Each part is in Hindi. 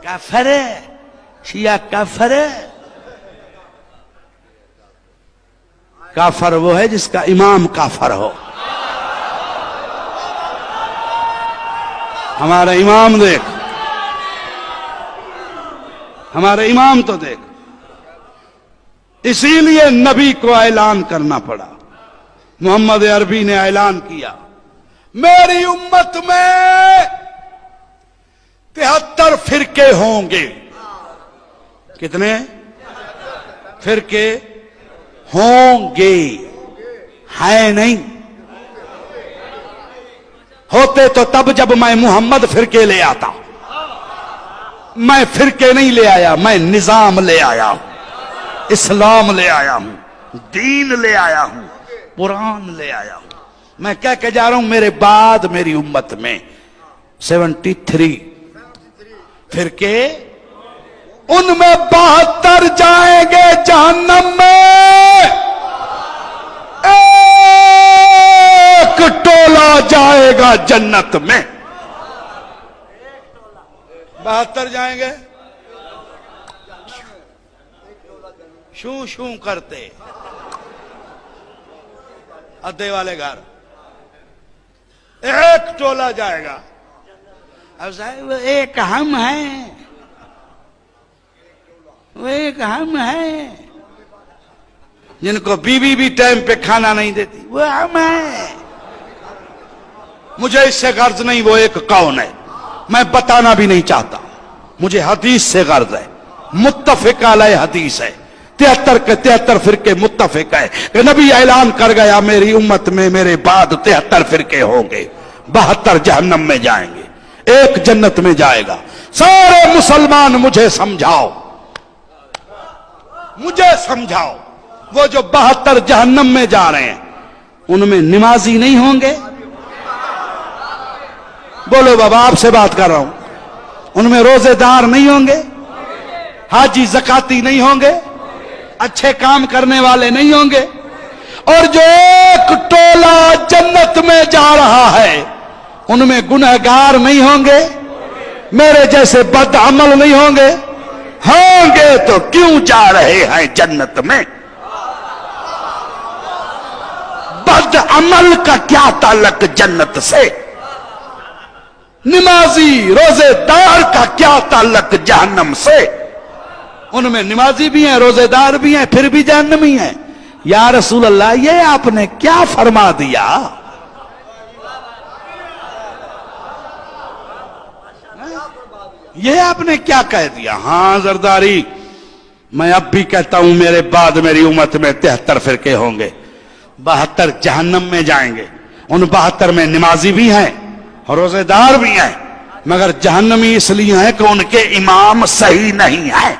काफर है, शिया काफर है। काफर वो है जिसका इमाम काफर हो। हमारा इमाम देख, हमारे इमाम तो देख। इसीलिए नबी को ऐलान करना पड़ा। मोहम्मद अरबी ने ऐलान किया, मेरी उम्मत में 73 फिरके होंगे। कितने फिरके होंगे? है नहीं, होते तो तब जब मैं मोहम्मद फिरके ले आता। मैं फिरके नहीं ले आया, मैं निजाम ले आया हूं, इस्लाम ले आया हूं, दीन ले आया हूं, कुरान ले आया हूं। मैं कह के जा रहा हूं मेरे बाद मेरी उम्मत में 73 फिरके, उनमें 72 जाएंगे जहन्नम में, एक टोला जाएगा जन्नत में। 72 जाएंगे शू शू करते अद्धे वाले घर, एक टोला जाएगा। अब साहब एक हम हैं, वो एक हम हैं जिनको बीवी भी टाइम पे खाना नहीं देती, वो हम हैं। मुझे इससे गर्ज नहीं वो एक कौन है, मैं बताना भी नहीं चाहता। मुझे हदीस से गर्ज है, मुत्तफिक अलैह हदीस है। 73 के 73 फिरके मुत्तफिक है कि नबी ऐलान कर गया मेरी उम्मत में मेरे बाद 73 फिरके होंगे, 72 जहन्नम में जाएंगे, एक जन्नत में जाएगा। सारे मुसलमान मुझे समझाओ, मुझे समझाओ, वो जो 72 जहन्नम में जा रहे हैं उनमें नमाजी नहीं होंगे? बोलो बाबा, आपसे बात कर रहा हूं। उनमें रोजेदार नहीं होंगे? हाजी ज़काती नहीं होंगे? अच्छे काम करने वाले नहीं होंगे? और जो एक टोला जन्नत में जा रहा है उनमें गुनहगार नहीं होंगे? मेरे जैसे बदअमल नहीं होंगे? होंगे तो क्यों जा रहे हैं जन्नत में? बदअमल का क्या ताल्लुक जन्नत से? नमाजी रोजेदार का क्या ताल्लुक जहन्नम से? उनमें नमाजी भी हैं, रोजेदार भी हैं, फिर भी जहन्नमी हैं। या रसूल अल्लाह, ये आपने क्या फरमा दिया? ये आपने क्या कह दिया? हां जरदारी, मैं अब भी कहता हूं मेरे बाद मेरी उम्मत में 73 फिरके होंगे, 72 जहन्नम में जाएंगे। उन 72 में नमाजी भी हैं, रोजेदार भी हैं, मगर जहन्नमी इसलिए है कि उनके इमाम सही नहीं है।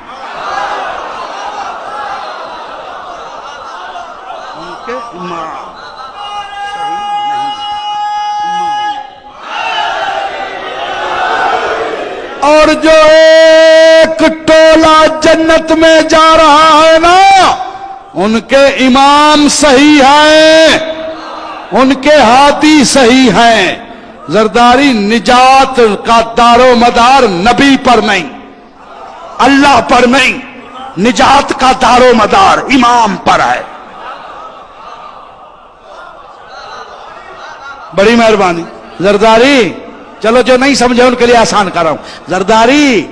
उनके इमाम सही नहीं है। और जो एक टोला जन्नत में जा रहा है ना, उनके इमाम सही हैं, उनके हाथी सही हैं। जरदारी, निजात का दारो मदार नबी पर नहीं, अल्लाह पर नहीं, निजात का दारो मदार इमाम पर है। बड़ी मेहरबानी जरदारी। चलो जो नहीं समझे उनके लिए आसान कर रहा हूं। जरदारी,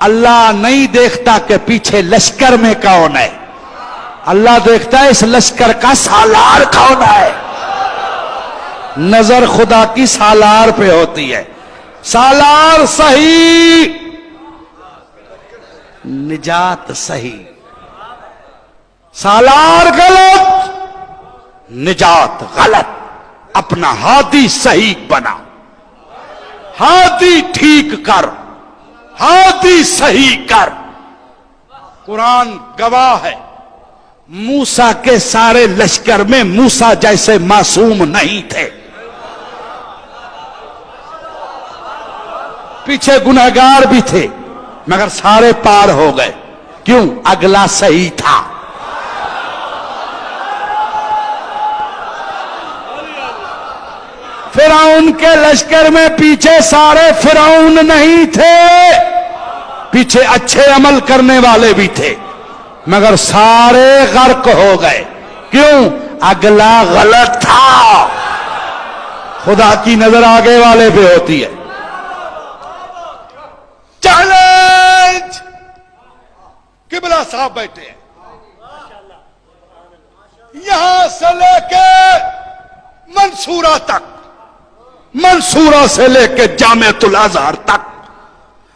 अल्लाह नहीं देखता कि पीछे लश्कर में कौन है, अल्लाह देखता है इस लश्कर का सालार कौन है। नजर खुदा की सालार पे होती है। सालार सही, निजात सही। सालार गलत, निजात गलत। अपना हादी सही बना, हादी ठीक कर, हादी सही कर। कुरान गवाह है, मूसा के सारे लश्कर में मूसा जैसे मासूम नहीं थे। पीछे गुनहगार भी थे, मगर सारे पार हो गए। क्यों? अगला सही था। फिरौन के लश्कर में पीछे सारे फिरौन नहीं थे, पीछे अच्छे अमल करने वाले भी थे, मगर सारे गर्क हो गए। क्यों? अगला गलत था। खुदा की नजर आगे वाले पे होती है। चैलेंज! किबला साहब बैठे हैं, यहां से लेके मंसूरा तक, मंसूरा से लेके जामिअतुल अजहर तक,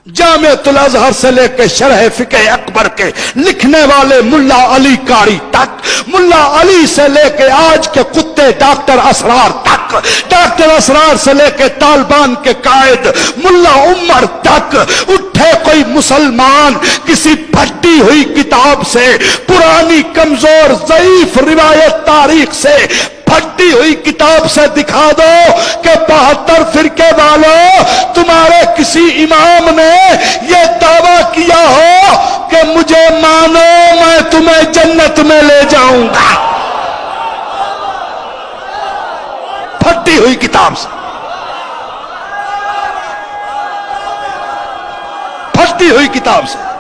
जामिअतुल अजहर से लेके शरह फिक़े अकबर के लिखने वाले मुल्ला अली कारी तक, मुल्ला अली से लेके आज के कुत्ते डॉक्टर असरार तक, डॉक्टर असरार से लेके तालिबान के कायद मुल्ला उमर तक, उठे कोई मुसलमान किसी फटी हुई किताब से, पुरानी कमजोर ज़ईफ रिवायत तारीख से, फटी हुई किताब से दिखा दो कि 72 फिरके वालों, तुम्हारे किसी इमाम ने यह दावा किया हो कि मुझे मानो मैं तुम्हें जन्नत में ले जाऊंगा। फटी हुई किताब से, फटी हुई किताब से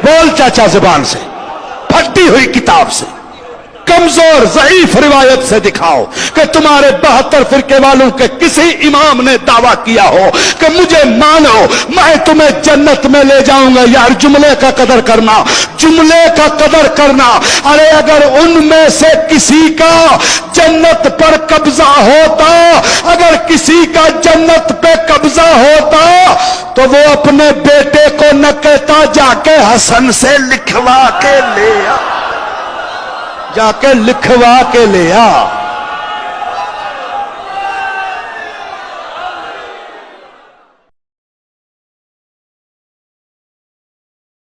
बोल चाचा जुबान से, फटी हुई किताब से, कमजोर ज़ईफ रिवायत से दिखाओ कि तुम्हारे 72 फिरके वालों के किसी इमाम ने दावा किया हो कि मुझे मानो मैं तुम्हें जन्नत में ले जाऊंगा। यार जुमले का कदर करना, जुमले का कदर करना। अरे अगर उनमें से किसी का जन्नत पर कब्जा होता, अगर किसी का जन्नत पे कब्जा होता तो वो अपने बेटे को न कहता जाके हसन से लिखवा के ले आ, जाके लिखवा के ले आ।